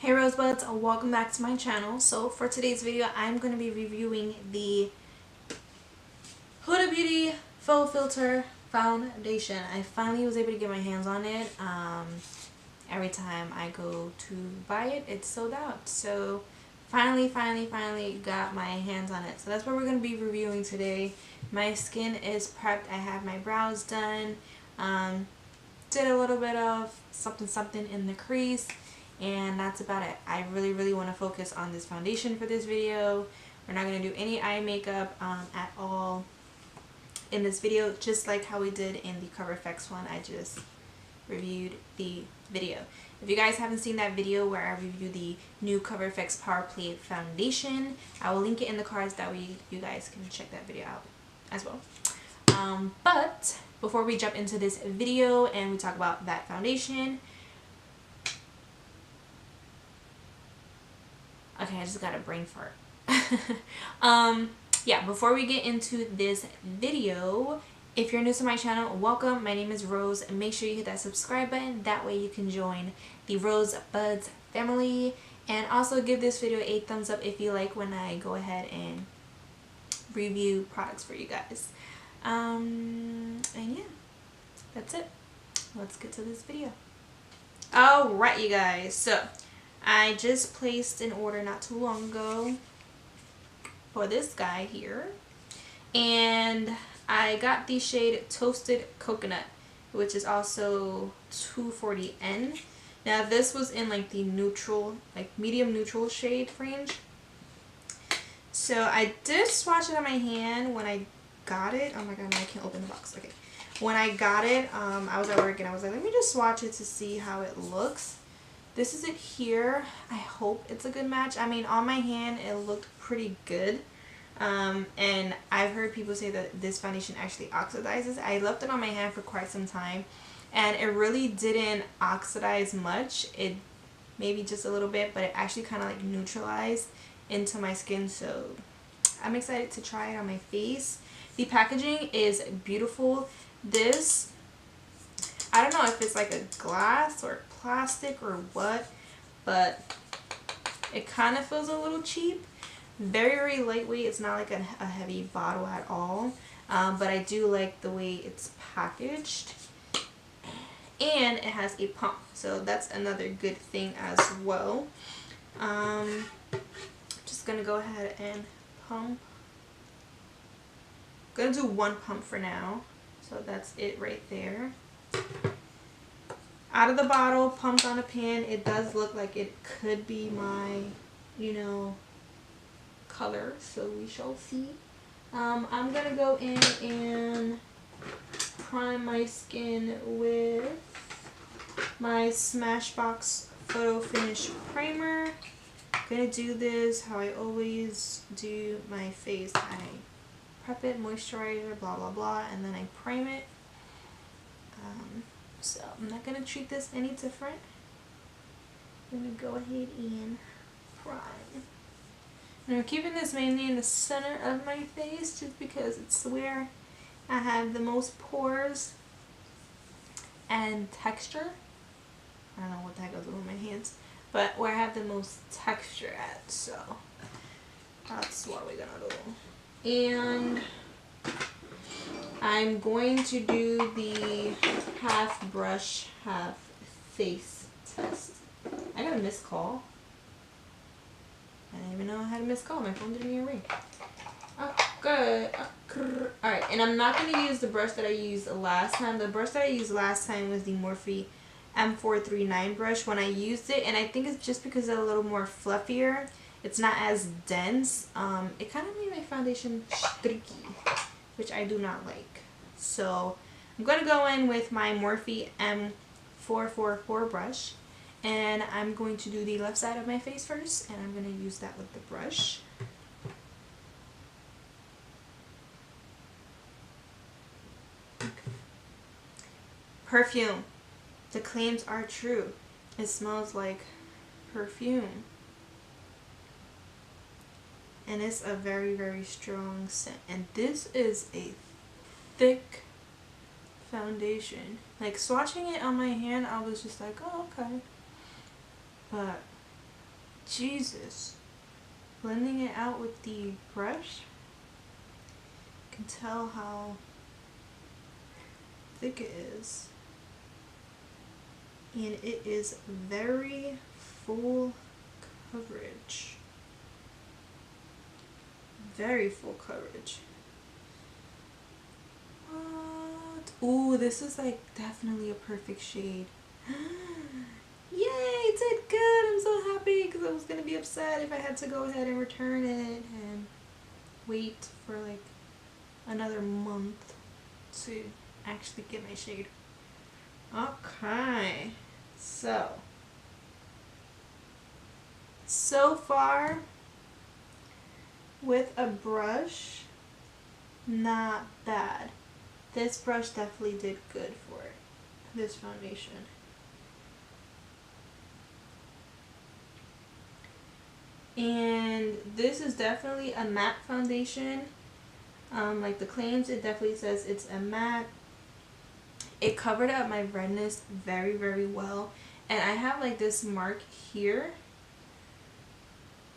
Hey Rosebuds, welcome back to my channel. So for today's video, I'm going to be reviewing the Huda Beauty Faux Filter Foundation. I finally was able to get my hands on it. Every time I go to buy it, it's sold out. So finally got my hands on it. So that's what we're going to be reviewing today. My skin is prepped. I have my brows done. Did a little bit of something in the crease. And that's about it. I really want to focus on this foundation for this video. We're not going to do any eye makeup at all in this video, just like how we did in the Cover FX one. I just reviewed the video. If you guys haven't seen that video where I reviewed the new Cover FX Power Play foundation, I will link it in the cards. That way you guys can check that video out as well. But before we jump into this video and we talk about that foundation, okay, I just got a brain fart. Yeah, before we get into this video, if you're new to my channel, welcome. My name is Rose, and make sure you hit that subscribe button. That way you can join the Rosebuds family. And also give this video a thumbs up if you like when I go ahead and review products for you guys. And yeah, that's it. Let's get to this video. Alright, you guys. So I just placed an order not too long ago for this guy here, and I got the shade Toasted Coconut, which is also 240N. Now this was in like the neutral, like medium neutral shade range. So I did swatch it on my hand when I got it. Oh my god, now I can't open the box. Okay. When I got it, I was at work and I was like, let me just swatch it to see how it looks. This is it here. I hope it's a good match. I mean, on my hand, it looked pretty good. And I've heard people say that this foundation actually oxidizes. I left it on my hand for quite some time, and it really didn't oxidize much. It maybe just a little bit, but it actually kind of like neutralized into my skin. So I'm excited to try it on my face. The packaging is beautiful. This, I don't know if it's like a glass or plastic or what, but it kind of feels a little cheap. Very lightweight. It's not like a heavy bottle at all, but I do like the way it's packaged, and it has a pump, so that's another good thing as well. Just gonna go ahead and pump. Gonna do one pump for now, so that's it right there. Out of the bottle, pumped on a pan. It does look like it could be my, you know, color, so we shall see. I'm gonna go in and prime my skin with my Smashbox Photo Finish Primer. I'm gonna do this how I always do my face. I prep it, moisturizer, blah blah blah, and then I prime it. So I'm not going to treat this any different. I'm going to go ahead and prime. And I'm keeping this mainly in the center of my face just because it's where I have the most pores and texture. I don't know what the heck goes on with my hands, but where I have the most texture at. So that's what we're going to do. And I'm going to do the half brush, half face test. I got a missed call. I didn't even know I had a missed call. My phone didn't even ring. Oh, good. Alright, and I'm not going to use the brush that I used last time. The brush that I used last time was the Morphe M439 brush when I used it, and I think it's just because it's a little more fluffier. It's not as dense. It kind of made my foundation streaky, which I do not like. So I'm going to go in with my Morphe M444 brush, and I'm going to do the left side of my face first, and I'm going to use that with the brush. Okay. Perfume. The claims are true. It smells like perfume. And it's a very strong scent. And this is a thick foundation. Like, swatching it on my hand, I was just like, oh, okay. But Jesus. Blending it out with the brush. You can tell how thick it is. And it is very full coverage. Very full coverage. What? Ooh, this is like definitely a perfect shade. Yay, it did good. I'm so happy because I was going to be upset if I had to go ahead and return it and wait for like another month to actually get my shade. Okay, so far with a brush, not bad. This brush definitely did good for it, this foundation. And this is definitely a matte foundation. Like the claims, it definitely says it's a matte. It covered up my redness very, very well. And I have like this mark here.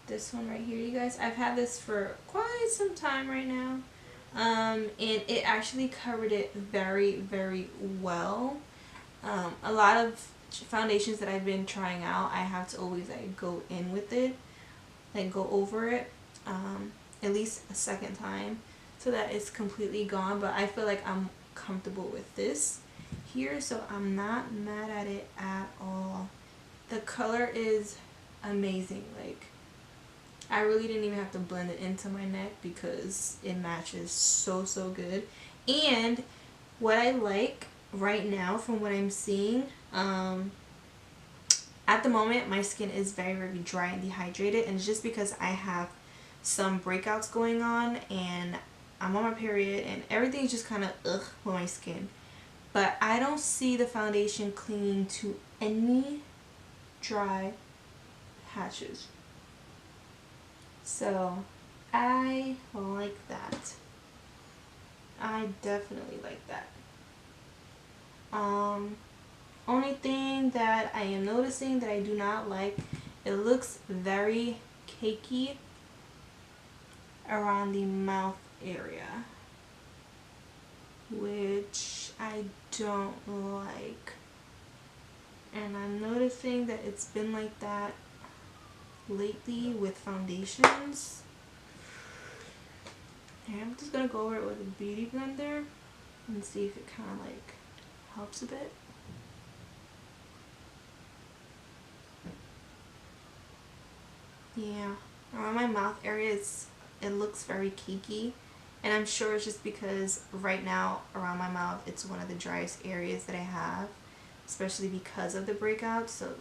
This one right here, you guys. I've had this for quite some time right now. And it actually covered it very, very well. A lot of foundations that I've been trying out, I have to always like go in with it, like go over it at least a second time so that it's completely gone. But I feel like I'm comfortable with this here, so I'm not mad at it at all. The color is amazing. Like, I really didn't even have to blend it into my neck because it matches so good. And what I like right now from what I'm seeing, at the moment my skin is very, very dry and dehydrated, and it's just because I have some breakouts going on and I'm on my period and everything's just kind of ugh with my skin. But I don't see the foundation clinging to any dry patches. So I like that. I definitely like that. Only thing that I am noticing that I do not like, it looks very cakey around the mouth area, which I don't like. And I'm noticing that it's been like that lately with foundations. And I'm just gonna go over it with a beauty blender and see if it kind of like helps a bit. Yeah, around my mouth area it looks very cakey, and I'm sure it's just because right now around my mouth it's one of the driest areas that I have, especially because of the breakouts. So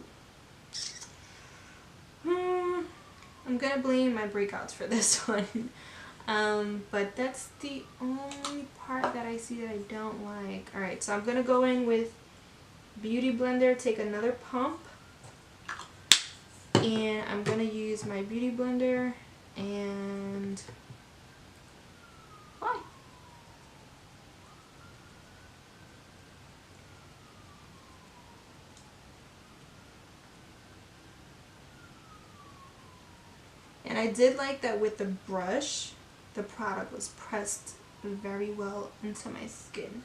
I'm gonna blame my breakouts for this one. But that's the only part that I see that I don't like. Alright, so I'm gonna go in with Beauty Blender, take another pump, and I'm gonna use my Beauty Blender and apply. And I did like that with the brush, the product was pressed very well into my skin.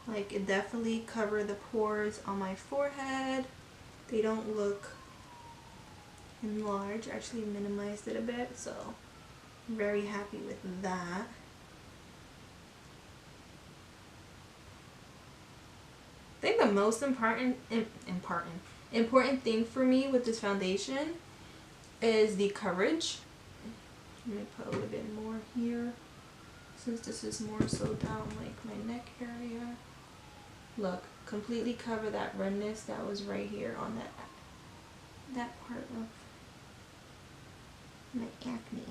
Like, it definitely covered the pores on my forehead. They don't look enlarged. Actually minimized it a bit, so I'm very happy with that. I think the most important thing for me with this foundation is the coverage. Let me put a little bit more here, since this is more so down like my neck area. Look, completely cover that redness that was right here on that part of my acne.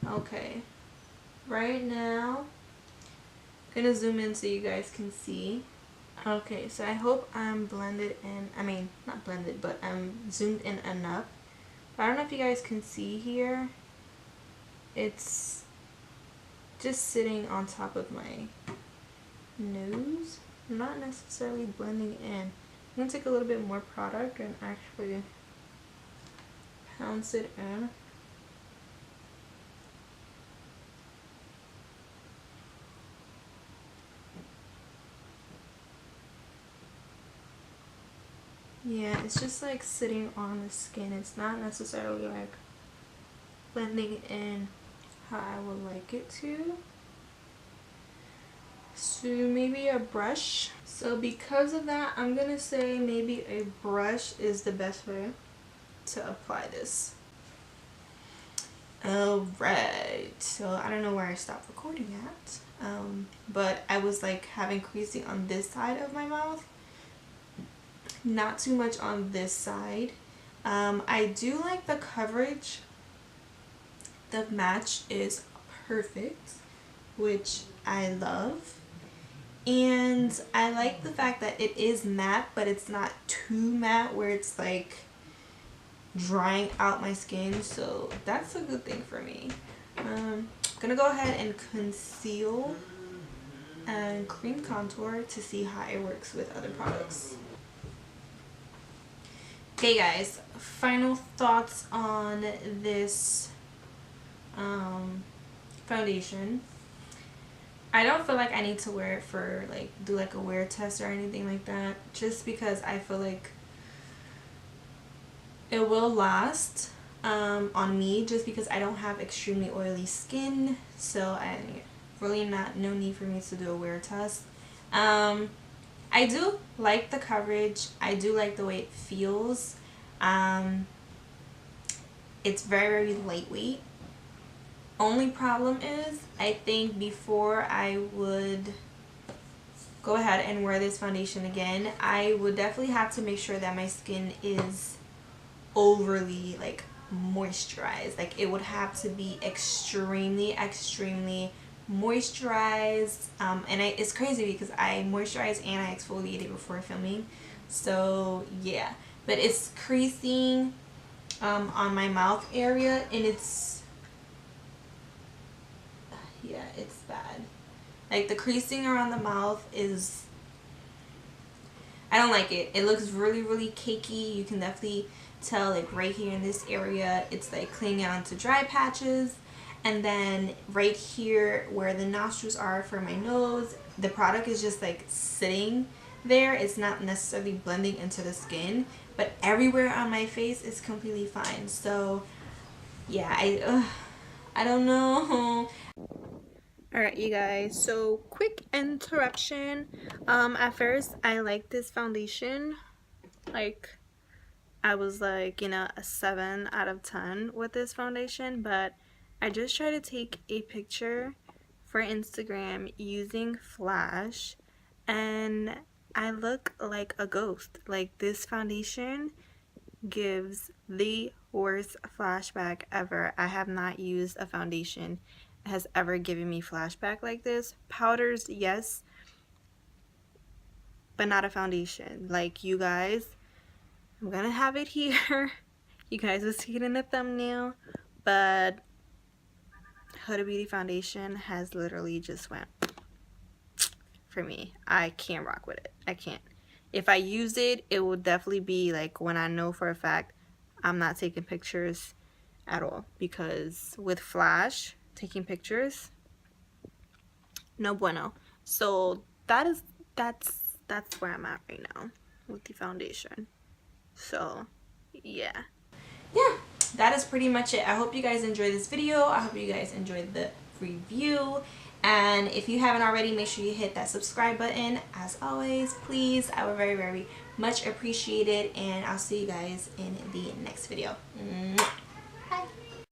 Okay, right now I'm gonna zoom in so you guys can see. Okay, so I hope I'm blended in, I mean not blended, but I'm zoomed in enough. I don't know if you guys can see here, it's just sitting on top of my nose, not necessarily blending in. I'm gonna take a little bit more product and actually pounce it in. Yeah, it's just like sitting on the skin. It's not necessarily like blending in how I would like it to. So maybe a brush. So because of that, I'm gonna say maybe a brush is the best way to apply this. Alright, so I don't know where I stopped recording at, but I was like having creasing on this side of my mouth, not too much on this side. I do like the coverage. The match is perfect, which I love. And I like the fact that it is matte, but it's not too matte where it's like drying out my skin, so that's a good thing for me. I'm gonna go ahead and conceal and cream contour to see how it works with other products. Okay guys, final thoughts on this foundation. I don't feel like I need to wear it for like do like a wear test or anything like that, just because I feel like it will last on me, just because I don't have extremely oily skin, so I really no need for me to do a wear test. I do like the coverage. I do like the way it feels. It's very, very lightweight. Only problem is, I think before I would go ahead and wear this foundation again, I would definitely have to make sure that my skin is overly like moisturized. Like it would have to be extremely moisturized, and it's crazy because I moisturized and I exfoliated before filming, so yeah. But it's creasing on my mouth area, and it's bad. Like the creasing around the mouth is, I don't like it. It looks really, really cakey. You can definitely tell like right here in this area, it's like clinging onto dry patches. And then right here where the nostrils are for my nose, the product is just like sitting there. It's not necessarily blending into the skin, but everywhere on my face is completely fine. So yeah, I don't know. Alright you guys, so quick interruption. At first I liked this foundation. Like I was like, you know, a 7 out of 10 with this foundation, but I just tried to take a picture for Instagram using flash and I look like a ghost. Like this foundation gives the worst flashback ever. I have not used a foundation that has ever given me flashback like this. Powders, yes, but not a foundation. Like you guys, I'm gonna have it here. You guys will see it in the thumbnail, but Huda Beauty foundation has literally just went for me. I can't rock with it. I can't. If I use it, it will definitely be like when I know for a fact I'm not taking pictures at all, because with flash taking pictures, no bueno. So that's where I'm at right now with the foundation. So yeah, that is pretty much it. I hope you guys enjoyed this video. I hope you guys enjoyed the review, and if you haven't already, make sure you hit that subscribe button. As always, please, I would very, very much appreciate it, and I'll see you guys in the next video. Mwah.